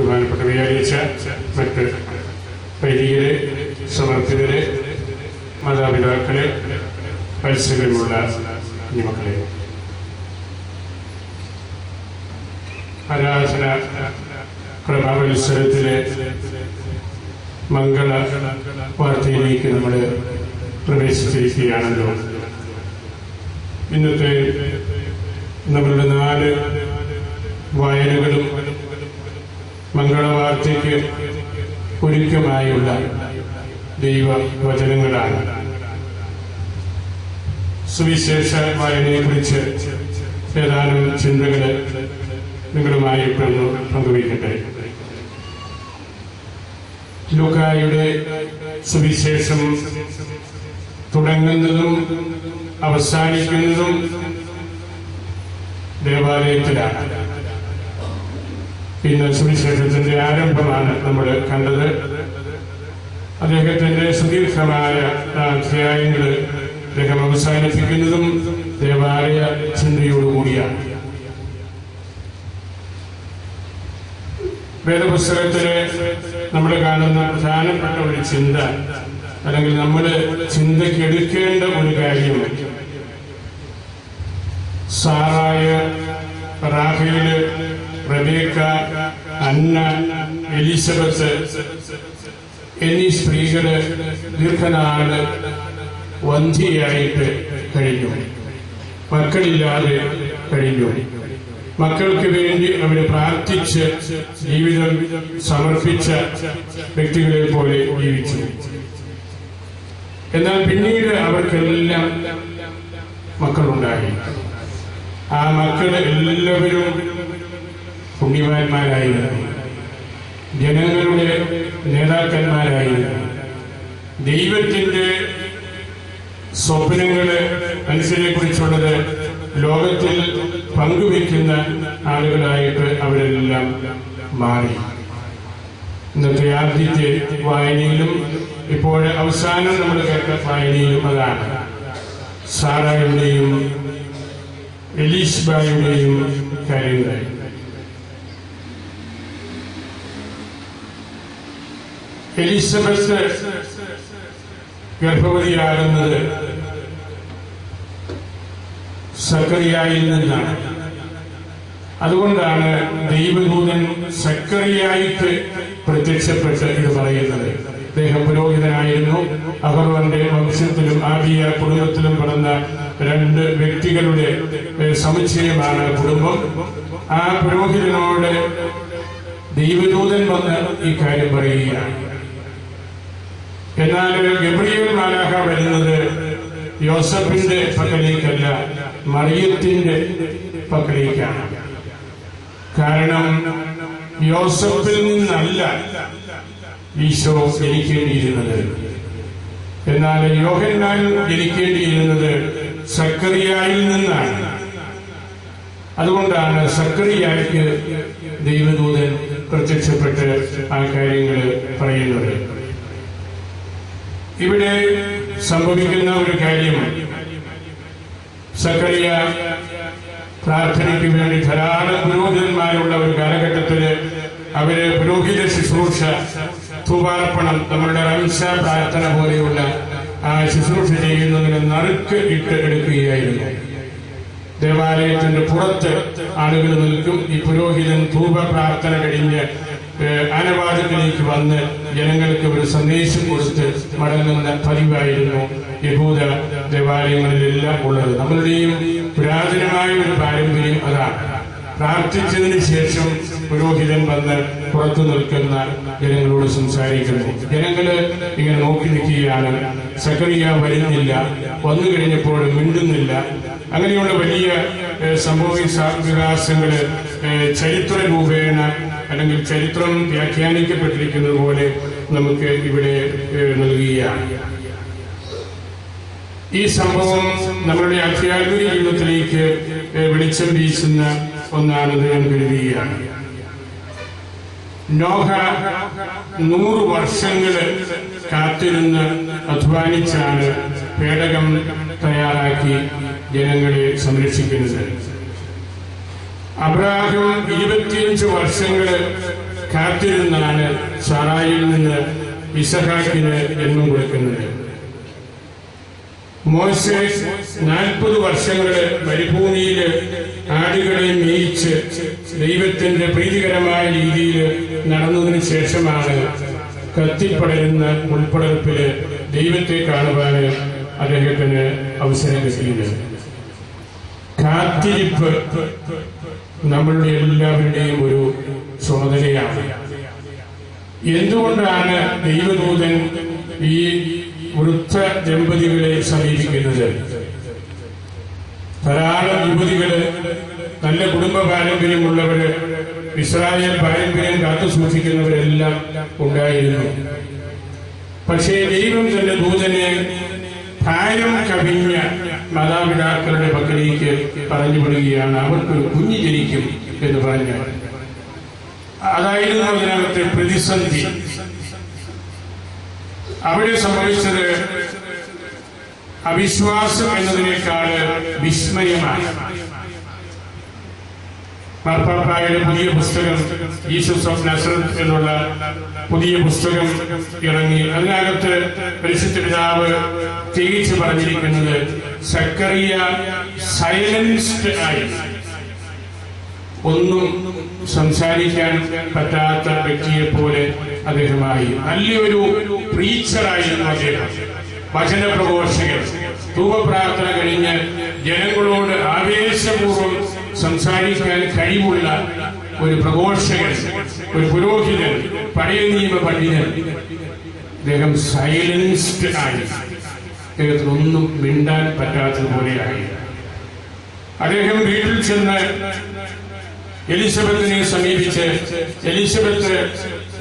ബഹുമാനപ്പെട്ട വിചാരിച്ച മറ്റ് വൈദികരെ, സമർപ്പിതരെ, മാതാപിതാക്കളെ, പരിസരമുള്ള കുഞ്ഞുമക്കളെ, ആരാധന പ്രഭാവത്സരത്തിലെ മംഗള വാർത്തയിലേക്ക് നമ്മൾ പ്രവേശിച്ചിരിക്കുകയാണല്ലോ. ഇന്നത്തെ നമ്മളുടെ 4 വായനകളും മംഗളവാർത്തയ്ക്ക് ഒരുക്കമായുള്ള ദൈവവചനങ്ങളാണ്. സുവിശേഷ വായനയെക്കുറിച്ച് ഏതാനും ചിന്തകൾ നിങ്ങളുമായി ഇപ്പോഴൊന്ന് പങ്കുവയ്ക്കട്ടെ. ലൂക്കായുടെ സുവിശേഷം തുടങ്ങുന്നതും അവസാനിക്കുന്നതും ദേവാലയത്തിലാണ്. ഇന്ന് സുവിശേഷത്തിന്റെ ആരംഭമാണ് നമ്മൾ കണ്ടത്. അദ്ദേഹത്തിന്റെ സുദീർഘമായ അധ്യായങ്ങൾ അദ്ദേഹം അവസാനിപ്പിക്കുന്നതും ദേവാലയ ചിന്തയോടുകൂടിയാണ്. വേദപുസ്തകത്തില് നമ്മൾ കാണുന്ന പ്രധാനപ്പെട്ട ഒരു ചിന്ത, അല്ലെങ്കിൽ നമ്മൾ ചിന്തയ്ക്കെടുക്കേണ്ട ഒരു കാര്യം, സാറായ, റാഹേല്, റബേക്ക, അന്ന, എലിസബത്ത് എന്നീ സ്ത്രീകള് ദീർഘനാള് വന്ധ്യയായിട്ട് കഴിഞ്ഞു, മക്കളില്ലാതെ കഴിഞ്ഞു. മക്കൾക്ക് വേണ്ടി അവര് പ്രാർത്ഥിച്ച് ജീവിതം സമർപ്പിച്ച വ്യക്തികളെ പോലെ ജീവിച്ചു. എന്നാൽ പിന്നീട് അവർക്കെല്ലാം മക്കളുണ്ടായി. ആ മക്കൾ എല്ലാവരും പുണ്യവാന്മാരായിരുന്നു, ജനങ്ങളുടെ നേതാക്കന്മാരായിരുന്നു, ദൈവത്തിന്റെ സ്വപ്നങ്ങള് മനസ്സിനെക്കുറിച്ചുള്ളത് ലോകത്തിൽ പങ്കുവയ്ക്കുന്ന ആളുകളായിട്ട് അവരെല്ലാം മാറി. ഇന്നത്തെ ആദ്യത്തെ വായനയിലും ഇപ്പോൾ അവസാനം നമ്മൾ കേട്ട വായനയിലും അതാണ്. സാറായുടെയും എലീസ്ബായുടെയും കാര്യങ്ങൾ. എലിസബത്ത് ഗർഭവതിയാകുന്നത് സക്കറിയായിൽ നിന്നാണ്. അതുകൊണ്ടാണ് ദൈവദൂതൻ സക്കറിയായിട്ട് പ്രത്യക്ഷപ്പെട്ട് ഇത് പറയുന്നത്. അദ്ദേഹം പുരോഹിതനായിരുന്നു. അഹറോന്റെ വംശത്തിലും ആബിയ കുടുംബത്തിലും പിറന്ന 2 വ്യക്തികളുടെ സമുച്ചയമാണ് കുടുംബം. ആ പുരോഹിതനോട് ദൈവദൂതൻ വന്ന് ഈ കാര്യം പറയുകയാണ്. എന്നാൽ ഗബ്രിയേൽ മാലാഖ വരുന്നത് യോസഫിന്റെ പക്കലേക്കല്ല, മറിയത്തിന്റെ പക്കലേക്കാണ്. കാരണം യോസഫിൽ നിന്നല്ല ഈശോ ജനിക്കേണ്ടിയിരുന്നത്. എന്നാൽ യോഹന്നാൻ ജനിക്കേണ്ടിയിരുന്നത് സക്കറിയായിൽ നിന്നാണ്. അതുകൊണ്ടാണ് സക്കറിയായ്ക്ക് ദൈവദൂതൻ പ്രത്യക്ഷപ്പെട്ട് ആ കാര്യങ്ങൾ പറയുന്നത്. ഇവിടെ സംഭവിക്കുന്ന ഒരു കാര്യം, സക്കറിയ പ്രാർത്ഥനയ്ക്ക് വേണ്ടി ധാരാളം പുരോഹിതന്മാരുള്ള ഒരു കാലഘട്ടത്തില് അവര് പുരോഹിത ശുശ്രൂഷ, ധൂപാർപ്പണം, നമ്മളുടെ റംസ പ്രാർത്ഥന പോലെയുള്ള ആ ശുശ്രൂഷ ചെയ്യുന്നതിന് നറുക്ക് ഇട്ട് എടുക്കുകയായിരുന്നു. ദേവാലയത്തിന്റെ പുറത്ത് ആളുകൾ നിൽക്കും. ഈ പുരോഹിതൻ ധൂപ പ്രാർത്ഥന കഴിഞ്ഞ് ആനവാദത്തിലേക്ക് വന്ന് ജനങ്ങൾക്ക് ഒരു സന്ദേശം കൊടുത്ത് മടങ്ങുന്ന പതിവായിരുന്നു യഹൂദ ദേവാലയങ്ങളിലെല്ലാം ഉള്ളത്. നമ്മളുടെയും പുരാതനമായ ഒരു പാരമ്പര്യം അതാണ്. പ്രാർത്ഥിച്ചതിന് ശേഷം പുരോഹിതൻ വന്ന് പുറത്തു നിൽക്കുന്ന ജനങ്ങളോട് സംസാരിക്കുന്നു. ജനങ്ങള് ഇങ്ങനെ നോക്കി നിൽക്കുകയാണ്. സക്കറിയ വരുന്നില്ല, വന്നു കഴിഞ്ഞപ്പോൾ മിണ്ടുന്നില്ല. അങ്ങനെയുള്ള വലിയ സംഭവ വികാസങ്ങള് ചരിത്ര രൂപേണ അല്ലെങ്കിൽ ചരിത്രം വ്യാഖ്യാനിക്കപ്പെട്ടിരിക്കുന്നത് പോലെ നമുക്ക് ഇവിടെ നൽകുകയാണ്. ഈ സംഭവം നമ്മളുടെ ആധ്യാത്മിക ജീവിതത്തിലേക്ക് വെളിച്ചം വീശുന്ന ഒന്നാണെന്ന് ഞാൻ കരുതുകയാണ്. നോഹ 100 വർഷങ്ങള് കാത്തിരുന്ന് അധ്വാനിച്ചാണ് പേടകം തയ്യാറാക്കി ജനങ്ങളെ സംരക്ഷിക്കുന്നത്. അബ്രാഹാം 25 വർഷങ്ങള് കാത്തിരുന്നാണ് സാറായിൽ നിന്ന് ഇസഹാക്കിന് ജന്മം കൊടുക്കുന്നത്. മോശെ 40 വർഷങ്ങള് മരുഭൂമിയിൽ ആടുകളെ മേയിച്ച് ദൈവത്തിന്റെ പ്രീതികരമായ രീതിയിൽ നടന്നതിന് ശേഷമാണ് കത്തിപ്പടരുന്ന മുൾപ്പടർപ്പില് ദൈവത്തെ കാണുവാൻ അദ്ദേഹത്തിന് അവസരം കിട്ടിയത്. കാത്തിരിപ്പ് നമ്മളുടെ എല്ലാവരുടെയും ഒരു ചുമതലയാണ്. എന്തുകൊണ്ടാണ് ദൈവദൂതൻ ഈ വൃദ്ധ ദമ്പതികളെ സമീപിക്കുന്നത്? ധാരാളം യുവതികള്, നല്ല കുടുംബ പാരമ്പര്യമുള്ളവര്, ഇസ്രായേൽ പാരമ്പര്യം കാത്തു സൂക്ഷിക്കുന്നവരെല്ലാം ഉണ്ടായിരുന്നു. പക്ഷേ ദൈവം തന്റെ ദൂതനെ ഭാരം കവിഞ്ഞ മാതാപിതാക്കളുടെ പക്കലേക്ക് പറഞ്ഞു വിടുകയാണ്. അവർക്കൊരു കുഞ്ഞ് ജനിക്കും എന്ന് പറഞ്ഞു. അതായിരുന്നു അതിനകത്തെ പ്രതിസന്ധി. അവിടെ സംഭവിച്ചത് അവിശ്വാസം എന്നതിനേക്കാൾ വിസ്മയമാണ്. മാർപ്പാപ്പായുടെ പുതിയ പുസ്തകം ജീസസ് ഓഫ് നസറത്ത് എന്നുള്ള പുതിയ പുസ്തകം ഇറങ്ങി. അതിനകത്ത് പരിശുദ്ധ പിതാവ് തിരിച്ചു പറഞ്ഞിരിക്കുന്നത് സക്കറിയ സൈലൻസ്ഡ് ആയി, ഒന്നും സംസാരിക്കാൻ പറ്റാത്ത വ്യക്തിയെ പോലെ അദ്ദേഹമായി. നല്ലൊരു പ്രീച്ചറായിരുന്നു അദ്ദേഹം, വചന പ്രഘോഷകൻ. ധൂപപ്രാർത്ഥന കഴിഞ്ഞ് ജനങ്ങളോട് ആവേശപൂർവ്വം സംസാരിക്കാൻ കഴിവുള്ള ഒരു പ്രഘോഷകൻ, ഒരു പുരോഹിതൻ, പഴയ നിയമ പണ്ഡിതൻ. അദ്ദേഹം സൈലൻസ്ഡ് ആയി, അദ്ദേഹത്തിനൊന്നും മിണ്ടാൻ പറ്റാത്തതുപോലെയായി. അദ്ദേഹം വീട്ടിൽ ചെന്ന് എലിസബത്തിനെ സമീപിച്ച് എലിസബത്ത്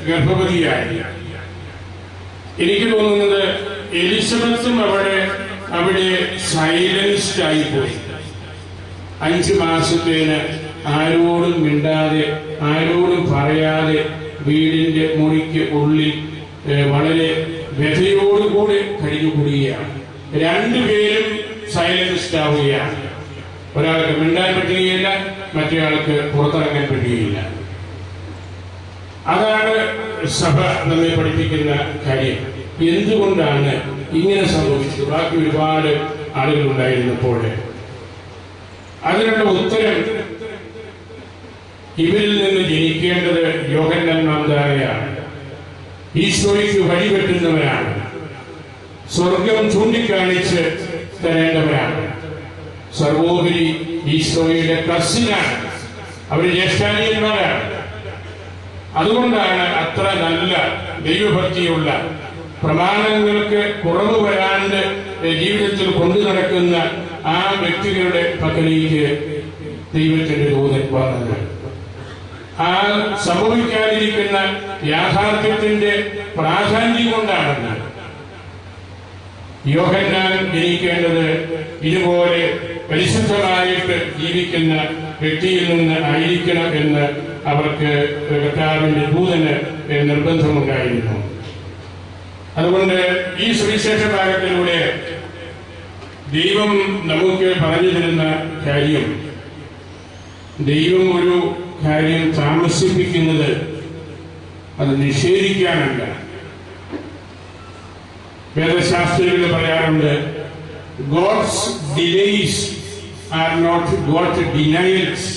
ഗർഭവതിയായി. എനിക്ക് തോന്നുന്നത് എലിസബത്തും അവിടെ സൈലൻസ്ഡ് ആയിപ്പോയി. 5 മാസത്തേന് ആരോടും മിണ്ടാതെ, ആരോടും പറയാതെ വീടിന്റെ മുറിക്ക് ഉള്ളിൽ വളരെ വ്യഥയോടുകൂടി കഴിഞ്ഞുകൂടുകയാണ്. രണ്ടുപേരും സൈലൻസ്ഡ് ആവുകയാണ്. ഒരാൾക്ക് മിണ്ടാൻ പറ്റുകയില്ല, മറ്റേയാൾക്ക് പുറത്തിറങ്ങാൻ പറ്റുകയില്ല. അതാണ് സഭ നമ്മെ പഠിപ്പിക്കുന്ന കാര്യം. എന്തുകൊണ്ടാണ് ഇങ്ങനെ സംഭവിച്ചത്? ബാക്കി ഒരുപാട് ആളുകൾ ഉണ്ടായിരുന്നപ്പോൾ അതിനുള്ള ഉത്തരം, ഇവരിൽ നിന്ന് ജനിക്കേണ്ടത് യോഹന്നാൻ മാംദാനയാണ്. ഈശോയ്ക്ക് വഴിവെട്ടുന്നവരാണ്, സ്വർഗം ചൂണ്ടിക്കാണിച്ച് തരേണ്ടവരാണ്. സർവോപരി ഈശോയുടെ കസിനാണ്, അവര് ജ്യേഷ്ഠാനിയന്മാരാണ്. അതുകൊണ്ടാണ് അത്ര നല്ല ദൈവഭക്തിയുള്ള, പ്രമാണങ്ങൾക്ക് കുറവ് വരാണ്ട് ജീവിതത്തിൽ കൊണ്ടു നടക്കുന്ന ആ വ്യക്തികളുടെ പക്കലേക്ക് ദൈവത്തിന്റെ ദൂതൻ വന്നത്. ആ സംഭവിക്കാതിരിക്കുന്ന യാഥാർത്ഥ്യത്തിന്റെ പ്രാധാന്യം കൊണ്ടാണെന്ന്. യോഹന്നാൻ ജനിക്കേണ്ടത് ഇതുപോലെ പരിശുദ്ധമായിട്ട് ജീവിക്കുന്ന വ്യക്തിയിൽ നിന്ന് ആയിരിക്കണം എന്ന് അവർക്ക് കർത്താവിന്റെ ദൂതന് നിർബന്ധമുണ്ടായിരുന്നു. അതുകൊണ്ട് ഈ സുവിശേഷ ഭാഗത്തിലൂടെ ദൈവം നമുക്ക് പറഞ്ഞു തരുന്ന കാര്യം, ദൈവം ഒരു കാര്യം താമസിപ്പിക്കുന്നത് അത് നിഷേധിക്കാനല്ല. വേദശാസ്ത്രികൾ പറയാറുണ്ട്, God's delays are not God denials.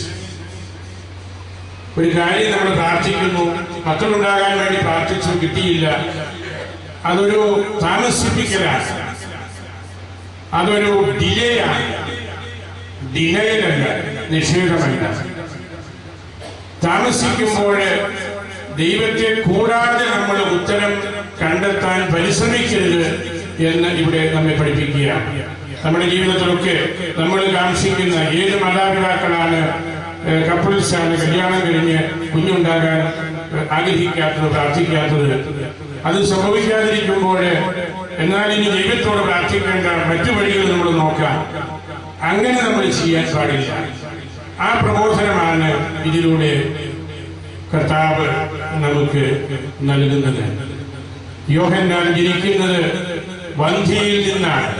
ഒരു കാര്യം നമ്മൾ പ്രാർത്ഥിക്കുന്നു, മക്കളുണ്ടാകാൻ വേണ്ടി പ്രാർത്ഥിച്ചു, കിട്ടിയില്ല, അതൊരു താമസിപ്പിക്കലാണ്, അതൊരു ഡിലേ ആണ്. ഡിനയലല്ല, നിഷേധമല്ല. താമസിക്കുമ്പോൾ ദൈവത്തെ കൂടാതെ നമ്മൾ ഉത്തരം കണ്ടെത്താൻ പരിശ്രമിക്കരുത് എന്ന് ഇവിടെ നമ്മെ പഠിപ്പിക്കുകയാണ്. നമ്മുടെ ജീവിതത്തിലൊക്കെ നമ്മൾ കാക്ഷിക്കുന്ന ഏത് മാതാപിതാക്കളാണ്, കപ്പിൾസാണ് കല്യാണം കഴിഞ്ഞ് കുഞ്ഞുണ്ടാകാൻ ആഗ്രഹിക്കാത്തത്, പ്രാർത്ഥിക്കാത്തത്? അത് സംഭവിക്കാതിരിക്കുമ്പോൾ എന്നാൽ ഇനി ദൈവത്തോട് പ്രാർത്ഥിക്കേണ്ട മറ്റു വഴികൾ നമ്മൾ നോക്കാം. അങ്ങനെ നമ്മൾ ചെയ്യാൻ പാടില്ല. ആ പ്രബോധനമാണ് ഇതിലൂടെ കർത്താവ് നമുക്ക് നൽകുന്നത്. യോഹന്നാൻ ജനിക്കുന്നത് വന്ധ്യയിൽ നിന്നാണ്,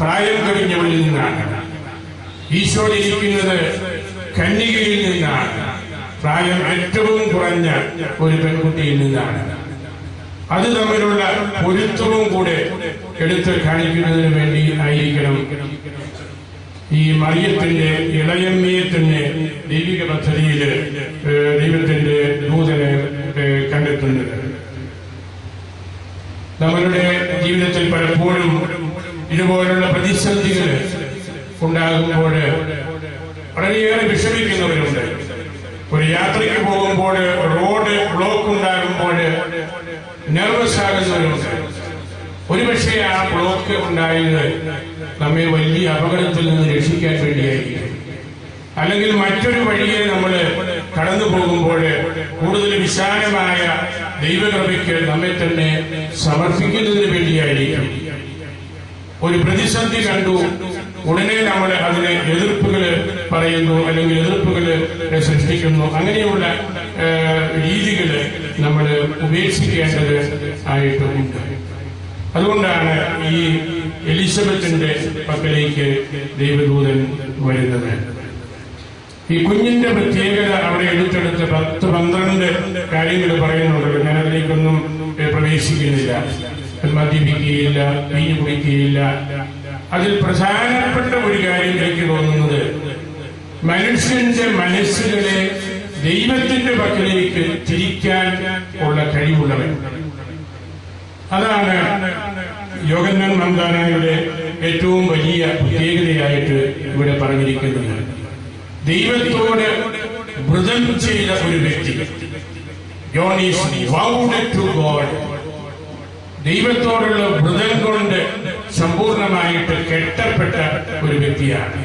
പ്രായം കഴിഞ്ഞവളിൽ നിന്നാണ്. ഈശോ ജനിക്കുന്നത് കന്യകയിൽ നിന്നാണ്, പ്രായം ഏറ്റവും കുറഞ്ഞ ഒരു പെൺകുട്ടിയിൽ നിന്നാണ്. അത് തമ്മിലുള്ള പൊരുത്തവും കൂടെ എടുത്ത് കാണിക്കുന്നതിന് വേണ്ടി ആയിരിക്കണം ഈ മറിയത്തിന്റെ ഇളയമ്മയെ തന്നെ ദൈവിക പദ്ധതിയിൽ ദൈവത്തിന്റെ ദൂതനെ കണ്ടെത്തുന്നത്. നമ്മളുടെ ജീവിതത്തിൽ പലപ്പോഴും ഇതുപോലുള്ള പ്രതിസന്ധികൾ ഉണ്ടാകുമ്പോൾ വളരെയേറെ വിഷമിക്കുന്നവരുണ്ട്. ഒരു യാത്രയ്ക്ക് പോകുമ്പോൾ റോഡ് ബ്ലോക്ക് ഉണ്ടാകുമ്പോൾ നെർവസ് ആകുന്നവരുണ്ട്. ഒരുപക്ഷെ ആ ബ്ലോക്ക് ഉണ്ടായത് നമ്മെ വലിയ അപകടത്തിൽ നിന്ന് രക്ഷിക്കാൻ വേണ്ടിയായിരിക്കും. അല്ലെങ്കിൽ മറ്റൊരു വഴിയെ നമ്മൾ കടന്നു പോകുമ്പോൾ കൂടുതൽ വിശാലമായ ദൈവകൃപയ്ക്ക് നമ്മെ തന്നെ സമർപ്പിക്കുന്നതിന് വേണ്ടിയായിരിക്കും. ഒരു പ്രതിസന്ധി കണ്ടു, ഉടനെ നമ്മൾ അതിനെ എതിർപ്പുകൾ പറയുന്നു, അല്ലെങ്കിൽ എതിർപ്പുകൾ സൃഷ്ടിക്കുന്നു. അങ്ങനെയുള്ള രീതികൾ നമ്മൾ ഉപേക്ഷിക്കേണ്ടത് ആയിട്ടുണ്ട്. അതുകൊണ്ടാണ് ഈ എലിസബത്തിന്റെ പക്കലേക്ക് ദൈവദൂതൻ വരുന്നത്. ഈ കുഞ്ഞിന്റെ പ്രത്യേകത അവിടെ എടുത്തെടുത്ത് 10-12 കാര്യങ്ങൾ പറയുന്നുണ്ടല്ലോ. ഞാൻ അതിലേക്കൊന്നും പ്രവേശിക്കുന്നില്ല. മദ്യപിക്കുകയില്ല, വീഞ്ഞു കുടിക്കുകയില്ല. അതിൽ പ്രധാനപ്പെട്ട ഒരു കാര്യം എനിക്ക് തോന്നുന്നത് മനുഷ്യന്റെ മനസ്സുകളെ ദൈവത്തിന്റെ പക്കലേക്ക് തിരിക്കാൻ ഉള്ള കഴിവുള്ളവൻ. അതാണ് യോഹന്നാൻ മന്ദാനയുടെ ഏറ്റവും വലിയ പ്രത്യേകതയായിട്ട് ഇവിടെ പറഞ്ഞിരിക്കുന്നത്. ദൈവത്തോട് വ്രതം ചെയ്ത ഒരു വ്യക്തി, John is vowed to God. ദൈവത്തോടുള്ള വ്രതം കൊണ്ട് സമ്പൂർണമായിട്ട് കെട്ടപ്പെട്ട ഒരു വ്യക്തിയാണ്.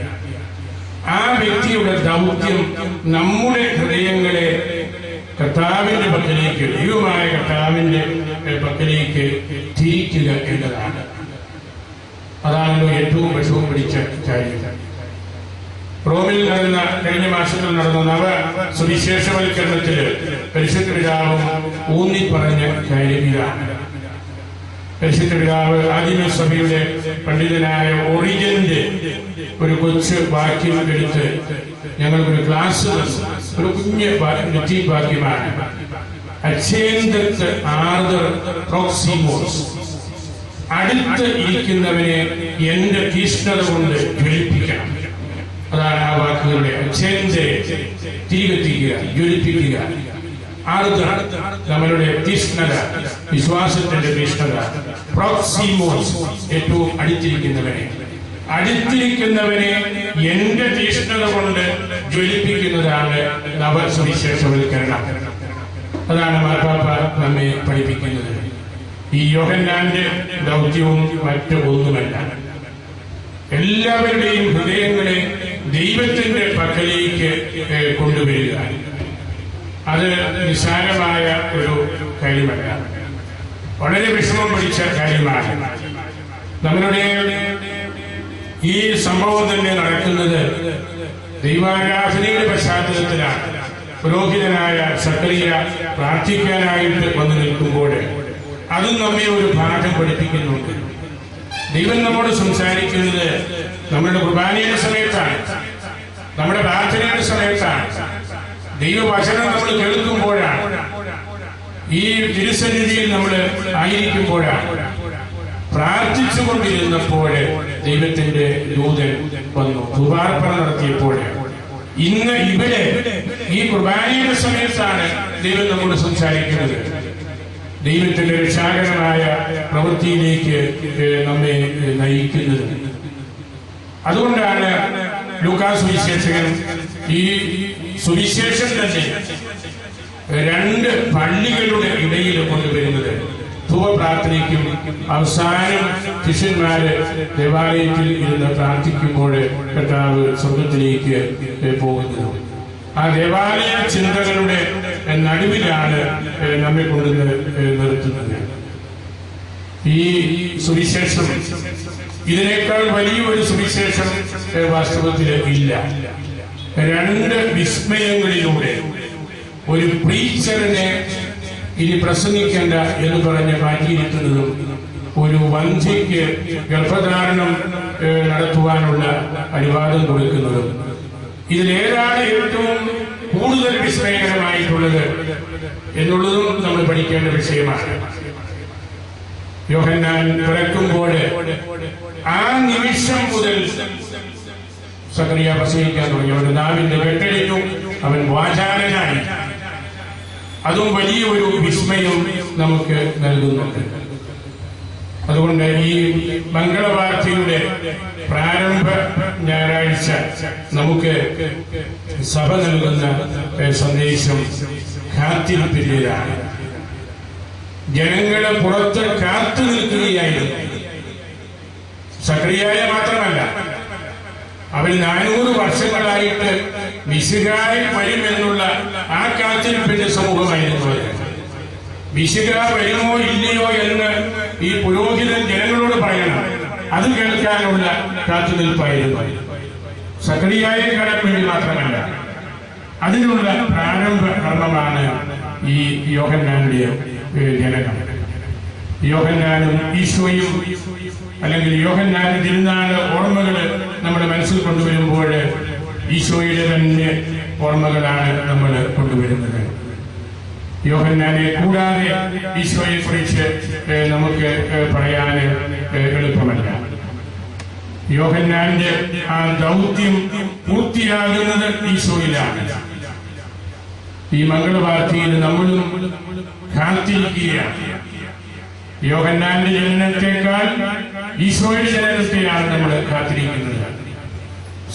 ആ വ്യക്തിയുടെ ദൗത്യം നമ്മുടെ ഹൃദയങ്ങളെ കർത്താവിന്റെ പക്കലേക്ക്, ദൈവമായ കർത്താവിന്റെ പക്കലേക്ക് തിരിക്കുക എന്നതാണ്. അതാണല്ലോ ഏറ്റവും വിഷമം പിടിച്ച കാര്യം. റോമിൽ നടന്ന കഴിഞ്ഞ മാസത്തിൽ നടന്ന നവ സുവിശേഷവൽക്കരണത്തില് പരിശുദ്ധ പിതാവും ഊന്നി പറഞ്ഞ കാര്യം ഇതാണ്. പരിശുദ്ധ പിതാവ് ആദിമസഭയുടെ പണ്ഡിതനായ ഒറിജന്റെ ഒരു കൊച്ചു വാക്യം എടുത്ത് ഞങ്ങൾക്കൊരു ക്ലാസ്, ഒരു കുഞ്ഞ് വാക്യമാണ്. അച്ഛേന്തത്ത് ആർദർ പ്രോക്സിമോസ്, അടുത്ത് ഇരിക്കുന്നവനെ എന്റെ തീഷ്ണത കൊണ്ട് ജ്വലിപ്പിക്കണം. അതാണ് ആ വാക്കുകളുടെ അച്ഛേന്തരെ തിരികെത്തിക്കുക, ജ്വലിപ്പിക്കുക. ആർദർ നമ്മളുടെ തീഷ്ണത, വിശ്വാസത്തിന്റെ തീഷ്ണത. പ്രോക്സിമോസ് ഏറ്റവും അടുത്തിരിക്കുന്നവനെ എന്റെ തീഷ്ണത കൊണ്ട് ജ്വലിപ്പിക്കുന്നതാണ് നവസുവിശേഷവൽക്കരണം. അതാണ് മാർപ്പാപ്പ നമ്മെ പഠിപ്പിക്കുന്നത്. ഈ യോഹന്നാന്റെ ദൗത്യവും മറ്റു ഒന്നുമല്ല. എല്ലാവരുടെയും ഹൃദയങ്ങളെ ദൈവത്തിന്റെ പക്കലേക്ക് കൊണ്ടുവരിക. അത് നിസ്സാരമായ ഒരു കാര്യമല്ല, വളരെ വിഷമം പിടിച്ച കാര്യമാണ്. നമ്മളുടെ ഈ സംഭവം തന്നെ നടക്കുന്നത് ദൈവാരാധനയുടെ പശ്ചാത്തലത്തിലാണ്. പുരോഹിതനായ സക്കറിയ പ്രാർത്ഥിക്കാനായിട്ട് വന്നു നിൽക്കുമ്പോൾ അതും നമ്മെ ഒരു പാഠം പഠിപ്പിക്കുന്നുണ്ട്. ദൈവം നമ്മോട് സംസാരിക്കുന്നത് നമ്മുടെ കുർബാനയുടെ സമയത്താണ്, നമ്മുടെ പ്രാർത്ഥനയുടെ സമയത്താണ്, ദൈവവചനം നമ്മൾ കേൾക്കുമ്പോഴാണ്, ഈ തിരുസന്നിധിയിൽ നമ്മൾ ആയിരിക്കുമ്പോഴാണ്. പ്രാർത്ഥിച്ചുകൊണ്ടിരുന്നപ്പോൾ ദൈവത്തിന്റെ ദൂതൻ വന്നു ധൂപാർപ്പണ നടത്തിയപ്പോൾ. ഇന്ന് ഇവിടെ ഈ കുർബാനയുടെ സമയത്താണ് ദൈവം നമ്മോട് സംസാരിക്കുന്നത്. ദൈവത്തിന്റെ രക്ഷാകരമായ പ്രവൃത്തിയിലേക്ക് നമ്മെ നയിക്കുന്നത്. അതുകൊണ്ടാണ് ലൂക്കാസ് സുവിശേഷകൻ ഈ സുവിശേഷം തന്നെ 2 പള്ളികളുടെ ഇടയിൽ കൊണ്ടുവരുന്നത്. ധൂപപ്രാർത്ഥനയ്ക്കും അവസാനം ശിഷ്യന്മാര് ദേവാലയത്തിൽ ഇരുന്ന് പ്രാർത്ഥിക്കുമ്പോൾ കർത്താവ് സ്വർഗത്തിലേക്ക് പോകുന്നത്. ആ ദേവാലയ ചിന്തകളുടെ നടുവിലാണ് നമ്മെ കൊണ്ട് നിർത്തുന്നത്. ഈ സുവിശേഷം, ഇതിനേക്കാൾ വലിയൊരു സുവിശേഷം വാസ്തവത്തിൽ ഇല്ല. 2 വിസ്മയങ്ങളിലൂടെ ഒരു പ്രീച്ചറിനെ ഇനി പ്രസംഗിക്കേണ്ട എന്ന് പറഞ്ഞ് മാറ്റിയിരുത്തുന്നതും, ഒരു വന്ധ്യയ്ക്ക് ഗർഭധാരണം നടത്തുവാനുള്ള അനുവാദം കൊടുക്കുന്നതും, ഇതിലേതാണ് ഏറ്റവും കൂടുതൽ വിസ്മയകരമായിട്ടുള്ളത് എന്നുള്ളതും നമ്മൾ പഠിക്കേണ്ട വിഷയമാണ്. യോഹന്നാൻ പിറക്കുമ്പോൾ ആ നിമിഷം മുതൽ സക്കറിയ പ്രസംഗിക്കാൻ തുടങ്ങി. അവന്റെ നാവിന്റെ കെട്ടഴിഞ്ഞു, അവൻ വാചാലനായി. അതും വലിയ ഒരു വിസ്മയം നമുക്ക് നൽകുന്നുണ്ട്. അതുകൊണ്ട് ഈ മംഗളവാർത്തയുടെ പ്രാരംഭ ഞായറാഴ്ച നമുക്ക് സഭ നൽകുന്ന സന്ദേശം കാത്തിരിപ്പിന്റേതാണ്. ജനങ്ങളെ പുറത്ത് കാത്തു നിൽക്കുകയായിരുന്നു. സക്കറിയായെ മാത്രമല്ല, അവർ 400 വർഷങ്ങളായിട്ട് മിശിഹായി വരുമെന്നുള്ള ആ കാത്തിരിപ്പിന്റെ സമൂഹമായിരുന്നു. മിശിഹ വരുമോ ഇല്ലയോ എന്ന് ഈ പുരോഹിതൻ ജനങ്ങളോട് പറയണം. അത് കേൾക്കാനുള്ള കാത്തുനിൽപ്പായിരുന്നു. സക്കറിയായെ കാണാൻ വേണ്ടി മാത്രമല്ല, അതിനുള്ള പ്രാരംഭ കർമ്മമാണ് ഈ യോഹന്നാന്റെ ജനനം. യോഹന്നാനും ഈശോയും അല്ലെങ്കിൽ യോഹന്നാന്റെ തിരുനാൾ ഓർമ്മകൾ നമ്മുടെ മനസ്സിൽ കൊണ്ടുവരുമ്പോൾ ഈശോയുടെ തന്നെ ഓർമ്മകളാണ് നമ്മൾ കൊണ്ടുവരുന്നത്. യോഹന്നാനെ കൂടാതെ ഈശോയെ കുറിച്ച് നമുക്ക് പറയാൻ എളുപ്പമല്ല. യോഹന്നാന്റെ ആ ദൗത്യം പൂർത്തിയാകുന്നത് ഈശോയിലാണ്. ഈ മംഗളവാർത്തയിൽ നമ്മളും കാത്തിരിക്കുകയാണ്. യോഹന്നാന്റെ ജനനത്തെക്കാൾ ഈശോയുടെ ജനനത്തെയാണ് നമ്മൾ കാത്തിരിക്കുന്നത്.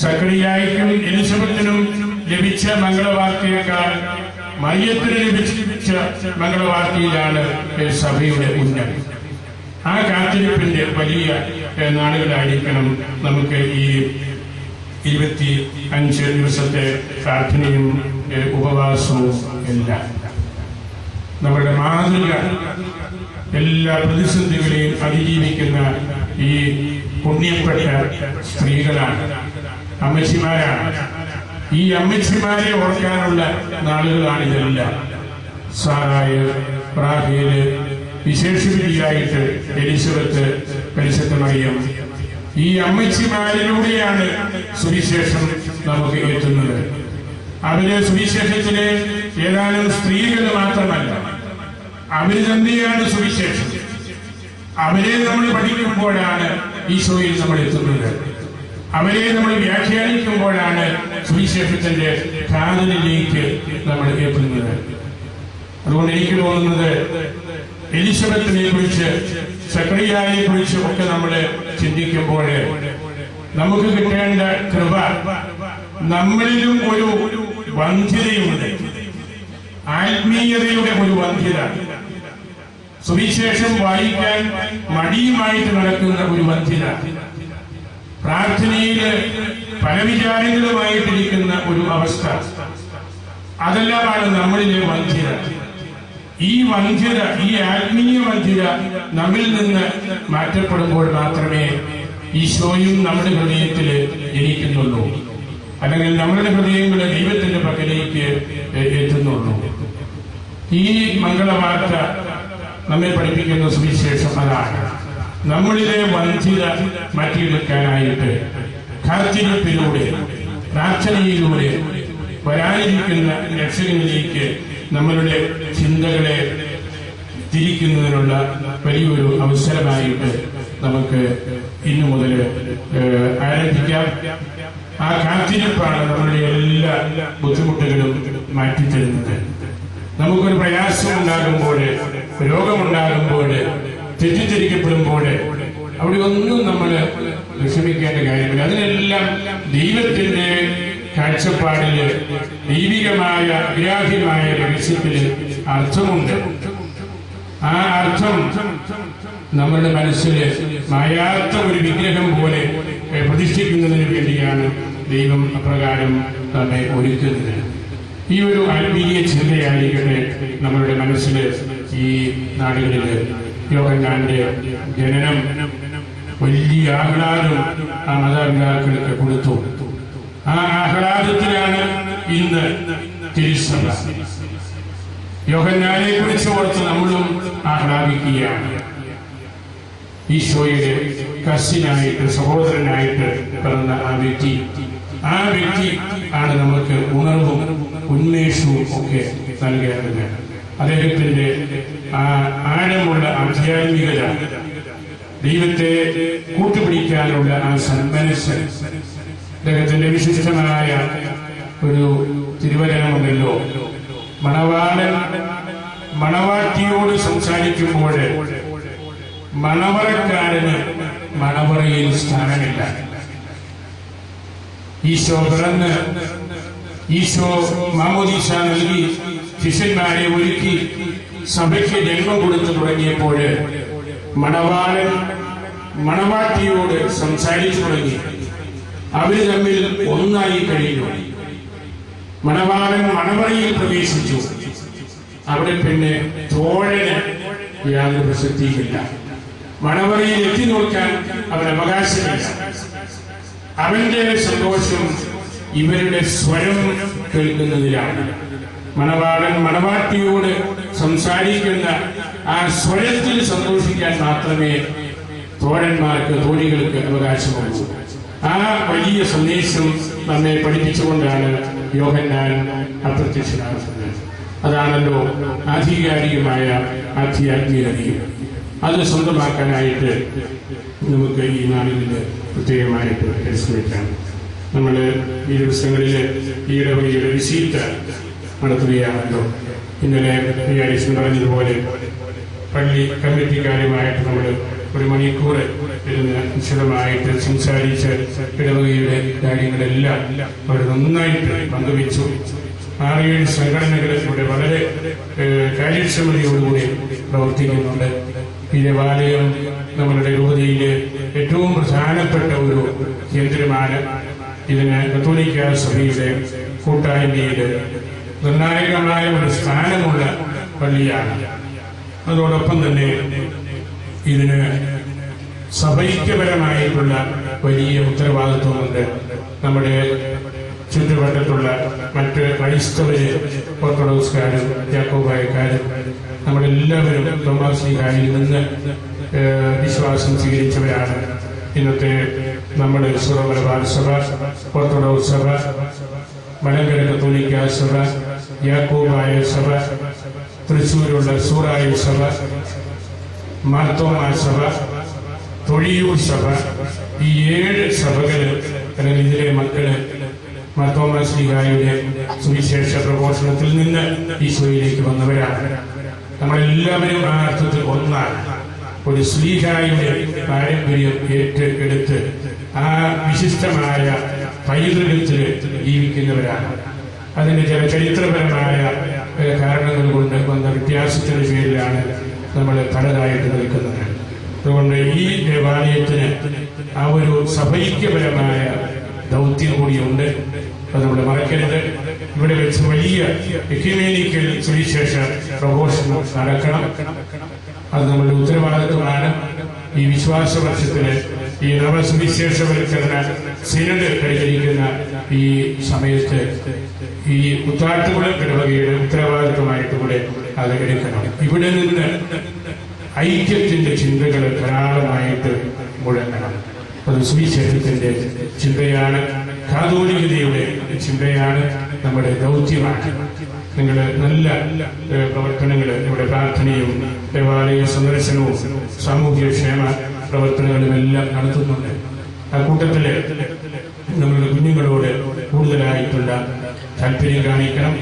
സക്കറിയായ്ക്കും എലിസബത്തിനും ലഭിച്ച മംഗളവാർത്തയേക്കാൾ മറിയത്തിന് ലഭിച്ച മംഗളവാർത്തയിലാണ് സഭയുടെ ഉന്നതി. ആ കാത്തിരിപ്പിന്റെ വലിയ നാളുകളായിരിക്കണം നമുക്ക് ഈ 25 ദിവസത്തെ പ്രാർത്ഥനയും ഉപവാസവും എല്ലാം. നമ്മുടെ മാതൃക എല്ലാ പ്രതിസന്ധികളെയും അതിജീവിക്കുന്ന ഈ പുണ്യപ്പെട്ട സ്ത്രീകളാണ്, അമ്മച്ചിമാരാണ്. ഈ അമ്മച്ചിമാരെ ഓർക്കാനുള്ള നാളുകളാണിതെല്ലാം. സാറായ, റാഹേല്, വിശേഷവിധിയായിട്ട് എലിസബത്ത്, പരിശുദ്ധ മറിയം, ഈ അമ്മച്ചിമാരിലൂടെയാണ് സുവിശേഷം നമുക്ക് എത്തുന്നത്. അവര് സുവിശേഷത്തിലെ ഏതാനും സ്ത്രീകൾ മാത്രമല്ല, അവര് തന്നെയാണ് സുവിശേഷം. അവരെ നമ്മൾ പഠിക്കുമ്പോഴാണ് ഈശോയിൽ നമ്മൾ എത്തുന്നത്. അവരെ നമ്മൾ വ്യാഖ്യാനിക്കുമ്പോഴാണ് സുവിശേഷത്തിന്റെ കാതലിലേക്ക് നമ്മൾ എത്തുന്നത്. അതുകൊണ്ട് എനിക്ക് തോന്നുന്നത് എലിസബത്തിനെ കുറിച്ച്, സക്കറിയായെ കുറിച്ച് ഒക്കെ നമ്മൾ ചിന്തിക്കുമ്പോൾ നമുക്ക് കിട്ടേണ്ട കൃപ, നമ്മളിലും ഒരു വന്ധ്യതയുണ്ട്, ആത്മീയതയുടെ ഒരു വന്ധ്യത. സുവിശേഷം വായിക്കാൻ മടിയുമായിട്ട് നടക്കുന്ന ഒരു വന്ധ്യത, പ്രാർത്ഥനയിൽ പല വിചാരങ്ങളുമായിട്ടിരിക്കുന്ന ഒരു അവസ്ഥ, അതെല്ലാമാണ് നമ്മളിലെ വന്ധ്യത. ഈ വന്ധ്യത, ഈ ആത്മീയ വന്ധ്യത നമ്മിൽ നിന്ന് മാറ്റപ്പെടുമ്പോൾ മാത്രമേ ഈശോയും നമ്മുടെ ഹൃദയത്തിൽ ജനിക്കുന്നുള്ളൂ, അല്ലെങ്കിൽ നമ്മുടെ ഹൃദയങ്ങൾ ദൈവത്തിന്റെ പക്കലേക്ക് എത്തുന്നുള്ളൂ. ഈ മംഗളവാർത്ത നമ്മെ പഠിപ്പിക്കുന്ന സുവിശേഷം അതാണ്. നമ്മളിലെ വന്ധ്യത മാറ്റിയെടുക്കാനായിട്ട് കാത്തിരിപ്പിലൂടെ, പ്രാർത്ഥനയിലൂടെ വരാനിരിക്കുന്ന രക്ഷകനിലേക്ക് നമ്മളുടെ ചിന്തകളെ തിരിക്കുന്നതിനുള്ള വലിയൊരു അവസരമായിട്ട് നമുക്ക് ഇന്നു മുതൽ ആരംഭിക്കാം. ആ കാത്തിരിപ്പാണ് നമ്മളുടെ എല്ലാ ബുദ്ധിമുട്ടുകളും മാറ്റിത്തരുന്നത്. നമുക്കൊരു പ്രയാസം ഉണ്ടാകുമ്പോൾ, രോഗമുണ്ടാകുമ്പോൾ, തെറ്റിദ്ധരിക്കപ്പെടുമ്പോൾ അവിടെ ഒന്നും നമ്മൾ വിഷമിക്കേണ്ട കാര്യമില്ല. അതിനെല്ലാം ദൈവത്തിന്റെ കാഴ്ചപ്പാടില്, ദൈവികമായ അഗ്രാഹ്യമായ രഹസ്യത്തില് അർത്ഥമുണ്ട്. ആ അർത്ഥം നമ്മുടെ മനസ്സിൽ മായാത്ത ഒരു വിഗ്രഹം പോലെ പ്രതിഷ്ഠിക്കുന്നതിന് വേണ്ടിയാണ് ദൈവം അപ്രകാരം നമ്മെ ഒരുക്കുന്നത്. ഈ ഒരു ആത്മീയ ചിന്തയായിരിക്കട്ടെ നമ്മളുടെ മനസ്സിൽ ഈ നാടുകളിൽ. യോഹന്നാന്റെ ജനനം വലിയ ആഹ്ലാദം ആ മാതാപിതാക്കൾക്ക് കൊടുത്തു. ആ ആഹ്ലാദത്തിലാണ് ഇന്ന് തിരുസഭ. യോഹന്നാനെ കുറിച്ച് ഓർത്ത് നമ്മളും ആഹ്ലാദിക്കുകയാണ്. ഈശോയുടെ കസിനായിട്ട്, സഹോദരനായിട്ട് പിറന്ന ആ വ്യക്തി ആണ് നമുക്ക് ഉണർവും ഉന്മേഷവും ഒക്കെ നൽകേണ്ടത്. അദ്ദേഹത്തിന്റെ ആഴമുള്ള ആധ്യാത്മികത, ദൈവത്തെ കൂട്ടുപിടിക്കാനുള്ള ആ സന്മനസ്, അദ്ദേഹത്തിന്റെ വിശിഷ്ടമായ ഒരു തിരുവചനമുണ്ടല്ലോ, മണവാളൻ മണവാട്ടിയോട് സംസാരിക്കുമ്പോൾ മണവറക്കാരന് മണവറയിൽ സ്ഥാനമില്ല. ഈശോ പിറന്ന്, ഈശോ മാമോദീസ നൽകി, ശിഷ്യന്മാരെ ഒരുക്കി, സഭയ്ക്ക് ജന്മം കൊടുത്തു തുടങ്ങിയപ്പോൾ മണവാളൻ മണവാട്ടിയോട് സംസാരിച്ചു തുടങ്ങി. അവര് തമ്മിൽ ഒന്നായി കഴിഞ്ഞു. മണവാളൻ മണവറയിൽ പ്രവേശിച്ചു. അവിടെ പിന്നെ തോഴന് യാതൊരു പ്രസക്തിയുമില്ല. മണവറയിൽ എത്തി നോക്കാൻ അവൻ അവകാശമില്ല. അവന്റെ സന്തോഷം ഇവരുടെ സ്വരം കേൾക്കുന്നതിലാണ്. മണവാളൻ മണവാട്ടിയോട് സംസാരിക്കുന്ന ആ സ്വരത്തിൽ സന്തോഷിക്കാൻ മാത്രമേ തോഴന്മാർക്ക്, തോഴികൾക്ക് അവകാശമുള്ളൂ. ആ വലിയ സന്ദേശം നമ്മെ പഠിപ്പിച്ചുകൊണ്ടാണ് യോഹന്നാൻ അപ്രത്യക്ഷനാകുന്നത്. അതാണല്ലോ ആധികാരികമായ ആധ്യാത്മികതയും. അത് സ്വന്തമാക്കാനായിട്ട് നമുക്ക് ഈ നാളിൽ പ്രത്യേകമായിട്ട് പരിശ്രമിക്കാം. നമ്മൾ ഈ ദിവസങ്ങളിൽ ഈ ഇടവകയുടെ വിസിറ്റ് നടത്തുകയാണല്ലോ. ഇന്നലെ വികാരിച്ചൻ പറഞ്ഞതുപോലെ പള്ളി കമ്മിറ്റിക്കാരുമായിട്ട് നമ്മൾ 1 മണിക്കൂർ ഇരുന്ന് വിശദമായിട്ട് സംസാരിച്ച് ഇടവകയുടെ കാര്യങ്ങളെല്ലാം അവർ നന്നായിട്ട് പങ്കുവച്ചു. 6-7 സംഘടനകൾ ഇവിടെ വളരെ കാര്യക്ഷമതയോടുകൂടി പ്രവർത്തിക്കുന്നുണ്ട്. ഈ ദേവാലയം നമ്മളുടെ രൂപതയിലെ ഏറ്റവും പ്രധാനപ്പെട്ട ഒരു കേന്ദ്രമാണ്. ഇതിന് കത്തോലിക്ക സഭയുടെ കൂട്ടായ്മയിൽ നിർണായകമായ ഒരു സ്ഥാനമുള്ള പള്ളിയാണ്. അതോടൊപ്പം തന്നെ ഇതിന് സഭൈക്യപരമായിട്ടുള്ള വലിയ ഉത്തരവാദിത്വമുണ്ട്. നമ്മുടെ ചുറ്റുവട്ടത്തുള്ള മറ്റ് ക്രൈസ്തവര്, ഓർത്തഡോക്സുകാരും യാക്കോബായക്കാരും നമ്മളെല്ലാവരും തോമാശ്ലീഹായിൽ നിന്ന് വിശ്വാസം സ്വീകരിച്ചവരാണ്. ഇന്നത്തെ നമ്മുടെ മലബാർ സഭ, ഓർത്തഡോക്സ് സഭ, മലങ്കര കത്തോലിക്ക സഭ, യാക്കോബായ സഭ, തൃശ്ശൂരുള്ള സൂറായ സഭ, മാർത്തോമാ സഭ, തൊഴിയൂർ സഭ, ഈ 7 സഭകള് അല്ലെങ്കിൽ ഇതിലെ മക്കള് മാർത്തോമാ ശ്ലീഹായുടെ സുവിശേഷ പ്രഘോഷണത്തിൽ നിന്ന് ഈശോയിലേക്ക് വന്നവരാണ്. നമ്മളെല്ലാവരും ആ അർത്ഥത്തിൽ ഒന്നാണ്. ഒരു ശ്ലീഹായുടെ പാരമ്പര്യം ഏറ്റെടുത്ത് ആ വിശിഷ്ടമായ പൈതൃകത്തിൽ ജീവിക്കുന്നവരാണ്. അതിന്റെ ചില ചരിത്രപരമായ കാരണങ്ങൾ കൊണ്ട് വന്ന വ്യത്യാസത്തിന്റെ പേരിലാണ് നമ്മൾ പലതായിട്ട് നിൽക്കുന്നത്. അതുകൊണ്ട് ഈ ദേവാലയത്തിന് ആ ഒരു സഭൈക്യപരമായ ദൗത്യം കൂടിയുണ്ട്. അത് നമ്മൾ മറക്കരുത്. ഇവിടെ വെച്ച് വലിയ എക്യുമേനിക്കൽ സുവിശേഷ പ്രഘോഷണം നടക്കണം. അത് നമ്മുടെ ഉത്തരവാദിത്വമാണ്. ഈ വിശ്വാസ വർഷത്തില് ഈ നവസുവിശേഷവൽക്കരണ സിനഡ് പരിഹരിക്കുന്ന ഈ സമയത്ത് ഈ കുത്താട്ടുകുളം ഇടവകയുടെ ഉത്തരവാദിത്വമായിട്ട് കൂടെ അത് എടുക്കണം. ഇവിടെ നിന്ന് ഐക്യത്തിന്റെ ചിന്തകൾ ധാരാളമായിട്ട് മുഴങ്ങണം. അത് സുവിശേഷത്തിന്റെ ചിന്തയാണ്, കാതോലികതയുടെ ചിന്തയാണ്, നമ്മുടെ ദൗത്യമാണ്. നിങ്ങൾ നല്ല പ്രവർത്തനങ്ങൾ, ഇവിടെ പ്രാർത്ഥനയും ദേവാലയ സന്ദർശനവും സാമൂഹ്യക്ഷേമ പ്രവർത്തനങ്ങളുമെല്ലാം നടത്തുന്നുണ്ട്. ആ കൂട്ടത്തില് നമ്മളുടെ കുഞ്ഞുങ്ങളോട് കൂടുതലായിട്ടുള്ള താല്പര്യം കാണിക്കണം.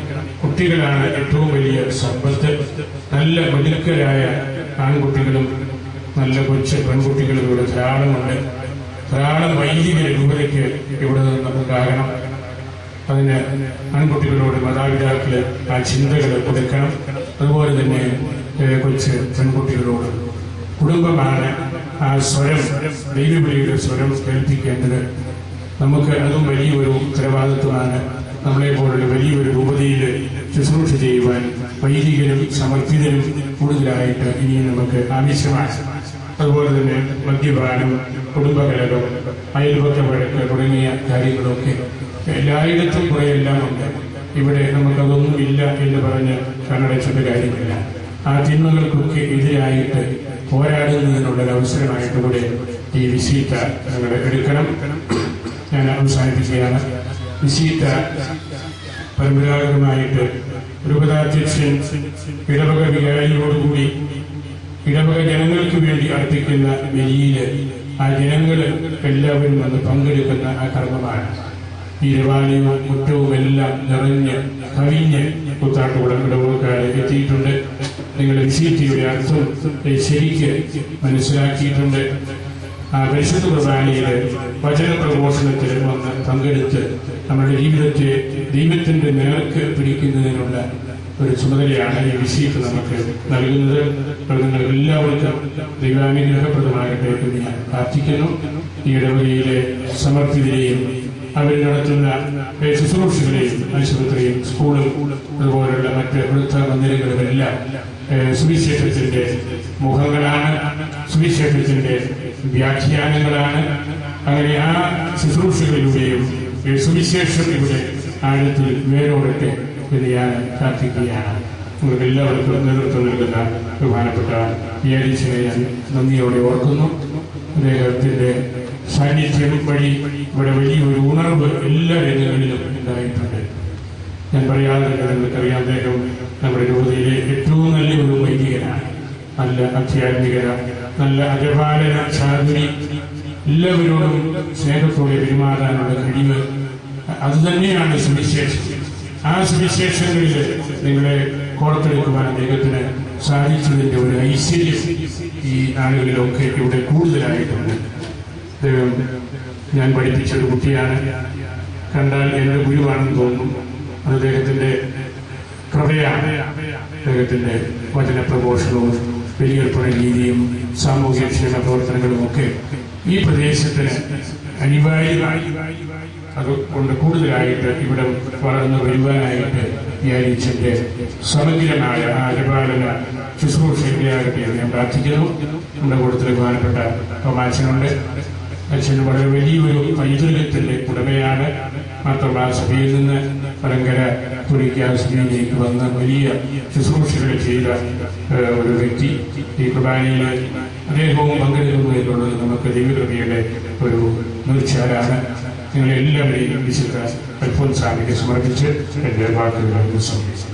കുട്ടികളാണ് ഏറ്റവും വലിയ സമ്പത്ത്. നല്ല മിടുക്കരായ ആൺകുട്ടികളും നല്ല കൊച്ചു പെൺകുട്ടികളും ഇവിടെ ധാരാളമുണ്ട്. ധാരാളം വൈദിക രൂപതയ്ക്ക് ഇവിടെ നിന്ന് നമുക്കാകണം. അതിന് ആൺകുട്ടികളോട് മാതാപിതാക്കള് ആ ചിന്തകൾ കൊടുക്കണം. അതുപോലെ തന്നെ കൊച്ചു പെൺകുട്ടികളോട് കുടുംബമാണ് ആ സ്വരം, ദൈവവിളിയുടെ സ്വരം കേൾപ്പിക്കേണ്ടത്. നമുക്ക് അതും വലിയൊരു ഉത്തരവാദിത്വമാണ്. നമ്മളെ പോലുള്ള വലിയൊരു രൂപതയിൽ ശുശ്രൂഷ ചെയ്യുവാൻ വൈദികരും സമർപ്പിതരും കൂടുതലായിട്ട് ഇനിയും നമുക്ക് ആവശ്യമാണ്. അതുപോലെ തന്നെ മദ്യപാനം, കുടുംബകലകം, അയൽപക്ക വഴക്ക് തുടങ്ങിയ കാര്യങ്ങളൊക്കെ എല്ലായിടത്തും കുറെയെല്ലാം ഉണ്ട്. ഇവിടെ നമുക്കതൊന്നുമില്ല എന്ന് പറഞ്ഞ് കണ്ണടച്ചൊരു കാര്യമില്ല. ആ തിന്മകൾക്കൊക്കെ എതിരായിട്ട് പോരാടുന്നതിനുള്ള അവസരമായിട്ട് കൂടെ ഈ വിസീറ്റ നിങ്ങൾ എടുക്കണം. ഞാൻ അവസാനിപ്പിക്കുകയാണ്. വിസീറ്റ പരമ്പരാഗതമായിട്ട് രൂപതാധ്യക്ഷൻ ഇടവക വികാരിയോടുകൂടി ഇടവക ജനങ്ങൾക്ക് വേണ്ടി അർപ്പിക്കുന്ന ബലിയില് ആ ജനങ്ങൾ എല്ലാവരും വന്ന് പങ്കെടുക്കുന്ന ആ കർമ്മമാണ്. ഈ ദേവാലയവും മുറ്റവും എല്ലാം നിറഞ്ഞ് കവിഞ്ഞ് കൂത്താട്ടുകുളം ഇടവകക്കാരെ എത്തിയിട്ടുണ്ട്. നിങ്ങളുടെ വിശുദ്ധിയുടെ അർത്ഥം ശരിക്ക് മനസ്സിലാക്കിയിട്ടുണ്ട്. ആ പരിശുദ്ധ കുർബാനയിലെ വചന പ്രഘോഷണത്തിൽ വന്ന് പങ്കെടുത്ത് നമ്മുടെ ജീവിതത്തെ ദൈവത്തിന്റെ നേർക്ക് പിടിക്കുന്നതിനുള്ള ഒരു ചുമതലയാണ് ഈ വിശീപ്പ് നമുക്ക് നൽകുന്നത്. നിങ്ങൾ എല്ലാവർക്കും ദൈവാനുഗ്രഹപ്രദമാകട്ടെ എന്ന് ഞാൻ പ്രാർത്ഥിക്കുന്നു. ഈ ഇടവകയിലെ സമർപ്പിതരെയും അവർ നടത്തുന്ന ശുശ്രൂഷകളെയും ആശുപത്രിയും സ്കൂളും അതുപോലുള്ള മറ്റ് വൃദ്ധ മന്ദിരങ്ങളുമെല്ലാം സുവിശേഷത്തിന്റെ മുഖങ്ങളാണ്, സുവിശേഷത്തിന്റെ വ്യാഖ്യാനങ്ങളാണ്. അങ്ങനെ ആ ശുശ്രൂഷകളിലൂടെയും സുവിശേഷം ഇവിടെ ആഴത്തിൽ വേരോടട്ടെ എന്ന് ഞാൻ പ്രാർത്ഥിക്കുകയാണ്. നിങ്ങൾക്ക് എല്ലാവർക്കും നേതൃത്വം നൽകുന്ന ബഹുമാനപ്പെട്ട വിയാരിച്ചനെ ഞാൻ നന്ദിയോടെ ഓർക്കുന്നു. അദ്ദേഹത്തിന്റെ സാന്നിധ്യം വഴി ഇവിടെ വലിയൊരു ഉണർവ് എല്ലാ രംഗങ്ങളിലും ഉണ്ടായിട്ടുണ്ട്. ഞാൻ പറയാതെ നിങ്ങൾക്കറിയാം, അദ്ദേഹം നമ്മുടെ രൂപതയിലെ ഏറ്റവും നല്ലൊരു വൈദികനാണ്. നല്ല അധ്യാത്മികത, നല്ല അജപാലന ചാതുരി, എല്ലാവരോടും സ്നേഹത്തോടെ പെരുമാറാനുള്ള കഴിവ്, അതുതന്നെയാണ് സുവിശേഷം. ആ സുവിശേഷങ്ങളിൽ നിങ്ങളെ കോർത്തെടുക്കുവാൻ അദ്ദേഹത്തിന് സാധിച്ചതിന്റെ ഒരു ഐശ്വര്യം ഈ നാളുകളിലൊക്കെ ഇവിടെ കൂടുതലായിട്ടുണ്ട്. അദ്ദേഹം ഞാൻ പഠിപ്പിച്ച ഒരു കുട്ടിയാണ്. കണ്ടാൽ എന്റെ ഗുരുവാണെന്ന് തോന്നും. അത് അദ്ദേഹത്തിന്റെ കൃപയാണ്. അദ്ദേഹത്തിന്റെ വചന പ്രഘോഷണവും ബലിയർപ്പണ രീതിയും സാമൂഹ്യക്ഷേമ പ്രവർത്തനങ്ങളും ഒക്കെ ഈ പ്രദേശത്തിന് അനിവാര്യമായി. അതുകൊണ്ട് കൂടുതലായിട്ട് ഇവിടെ വളർന്നു വരുവാനായിട്ട് വിയാരിച്ചന്റെ സമഗ്രമായ ആജപാലന ശുശ്രൂഷ ഇടയാകട്ടെ എന്ന് ഞാൻ പ്രാർത്ഥിക്കുന്നു. നമ്മുടെ കൂട്ടത്തിൽ ബഹുമാനപ്പെട്ട തോമാച്ചനുണ്ട്. അച്ഛൻ വളരെ വലിയൊരു പൈതൃകത്തിന്റെ ഉടമയാണ്. മാത്രമല്ല സഭയിൽ നിന്ന് പരങ്കര തുണിക്കാസഭയിലേക്ക് വന്ന് വലിയ ശുശ്രൂഷകൾ ചെയ്ത ഒരു വ്യക്തി. ഈ കുർബാനയിൽ അദ്ദേഹവും പങ്കെടുക്കുന്നു എന്നുള്ളത് നമുക്ക് ദൈവകൃപയുടെ ഒരു നീർച്ചാലാണ്. നിങ്ങളെല്ലാവരെയും വിശുദ്ധ അൽഫോൻസാമിക്ക് സമർപ്പിച്ച് എന്റെ വാക്കുകൾ സംബന്ധിച്ചു.